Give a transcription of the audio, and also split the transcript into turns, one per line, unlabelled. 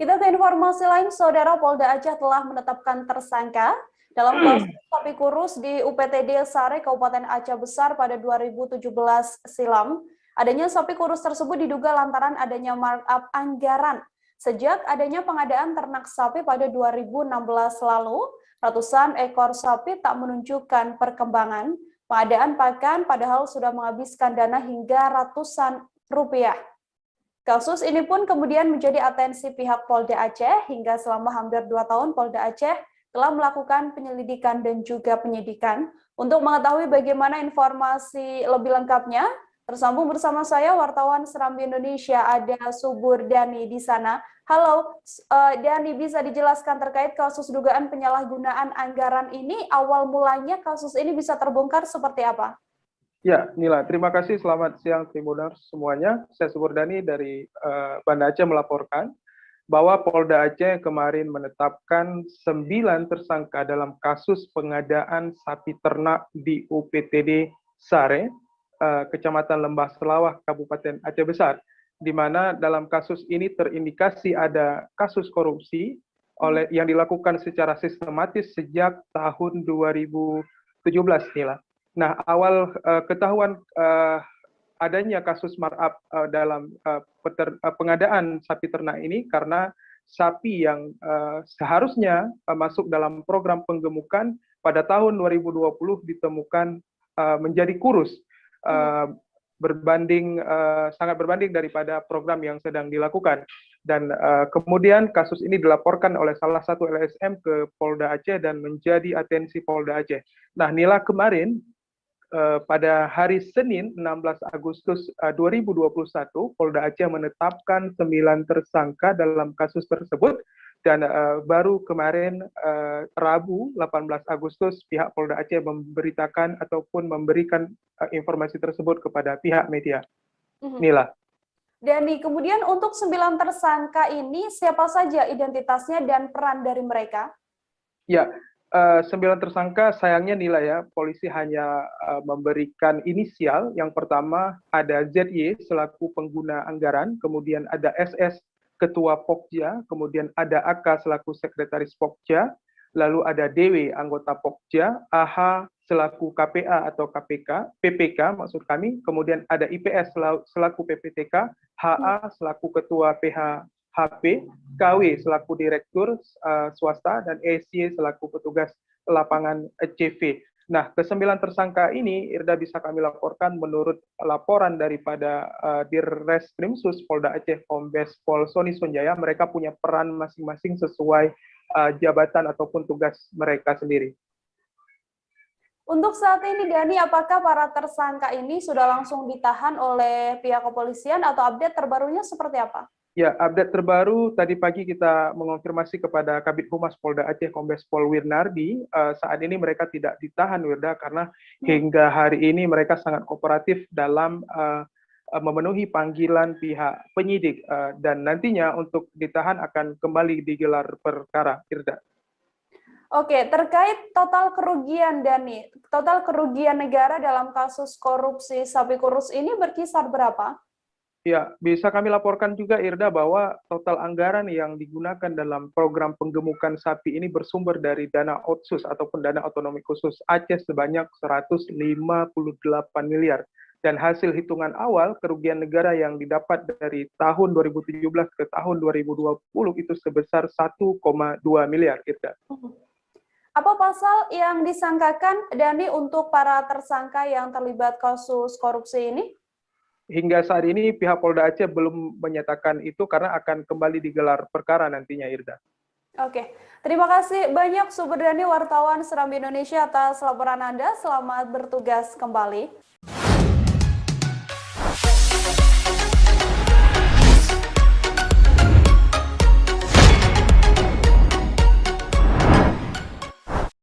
Kita ke informasi lain, Saudara. Polda Aceh telah menetapkan tersangka dalam kasus sapi kurus di UPTD Sare, Kabupaten Aceh Besar pada 2017 silam. Adanya sapi kurus tersebut diduga lantaran adanya markup anggaran. Sejak adanya pengadaan ternak sapi pada 2016 lalu, ratusan ekor sapi tak menunjukkan perkembangan. Pengadaan pakan padahal sudah menghabiskan dana hingga ratusan rupiah. Kasus ini pun kemudian menjadi atensi pihak Polda Aceh hingga selama hampir 2 tahun Polda Aceh telah melakukan penyelidikan dan juga penyidikan. Untuk mengetahui bagaimana informasi lebih lengkapnya, tersambung bersama saya wartawan Serambi Indonesia, ada Subur Dani di sana. Halo, Dani, bisa dijelaskan terkait kasus dugaan penyalahgunaan anggaran ini, awal mulanya kasus ini bisa terbongkar seperti apa?
Ya, Nila, terima kasih. Selamat siang, Tribuners semuanya. Saya Suburdani dari Banda Aceh melaporkan bahwa Polda Aceh kemarin menetapkan 9 tersangka dalam kasus pengadaan sapi ternak di UPTD Sare, Kecamatan Lembah Selawah, Kabupaten Aceh Besar, di mana dalam kasus ini terindikasi ada kasus korupsi yang dilakukan secara sistematis sejak tahun 2017, Nila. Nah, awal ketahuan adanya kasus markup dalam pengadaan sapi ternak ini karena sapi yang seharusnya masuk dalam program penggemukan pada tahun 2020 ditemukan menjadi kurus, sangat berbanding daripada program yang sedang dilakukan. Dan kemudian kasus ini dilaporkan oleh salah satu LSM ke Polda Aceh dan menjadi atensi Polda Aceh. Nah, Nila, kemarin pada hari Senin 16 Agustus 2021, Polda Aceh menetapkan 9 tersangka dalam kasus tersebut dan baru kemarin Rabu 18 Agustus pihak Polda Aceh memberitakan ataupun memberikan informasi tersebut kepada pihak media. Nila.
Dani, kemudian untuk 9 tersangka ini siapa saja identitasnya dan peran dari mereka?
Ya, 9 tersangka sayangnya nilai ya, polisi hanya memberikan inisial. Yang pertama ada ZY selaku pengguna anggaran, kemudian ada SS ketua Pokja, kemudian ada AK selaku sekretaris Pokja, lalu ada DW anggota Pokja, AH selaku KPA atau PPK maksud kami, kemudian ada IPS selaku PPTK, HA selaku ketua PH HP, KW selaku direktur swasta, dan ESY selaku petugas lapangan CV. Nah, ke-9 tersangka ini, Irda, bisa kami laporkan menurut laporan daripada Dirreskrimsus Polda Aceh Kombes Pol Soni Sonjaya, mereka punya peran masing-masing sesuai jabatan ataupun tugas mereka sendiri.
Untuk saat ini, Dani, apakah para tersangka ini sudah langsung ditahan oleh pihak kepolisian atau update terbarunya seperti apa?
Ya, update terbaru tadi pagi kita mengonfirmasi kepada Kabid Humas Polda Aceh Kombes Pol Wirnardi, saat ini mereka tidak ditahan, Wirda, karena hingga hari ini mereka sangat kooperatif dalam memenuhi panggilan pihak penyidik, dan nantinya untuk ditahan akan kembali digelar perkara, Wirda.
Oke, terkait total kerugian, Dani, total kerugian negara dalam kasus korupsi sapi kurus ini berkisar berapa?
Ya, bisa kami laporkan juga, Irda, bahwa total anggaran yang digunakan dalam program penggemukan sapi ini bersumber dari dana otsus ataupun dana otonomi khusus Aceh sebanyak 158 miliar. Dan hasil hitungan awal kerugian negara yang didapat dari tahun 2017 ke tahun 2020 itu sebesar 1,2 miliar, Irda.
Apa pasal yang disangkakan, Dani, untuk para tersangka yang terlibat kasus korupsi ini?
Hingga saat ini pihak Polda Aceh belum menyatakan itu karena akan kembali digelar perkara nantinya, Irda.
Oke, terima kasih banyak Suburdani, wartawan Serambi Indonesia, atas laporan Anda. Selamat bertugas kembali.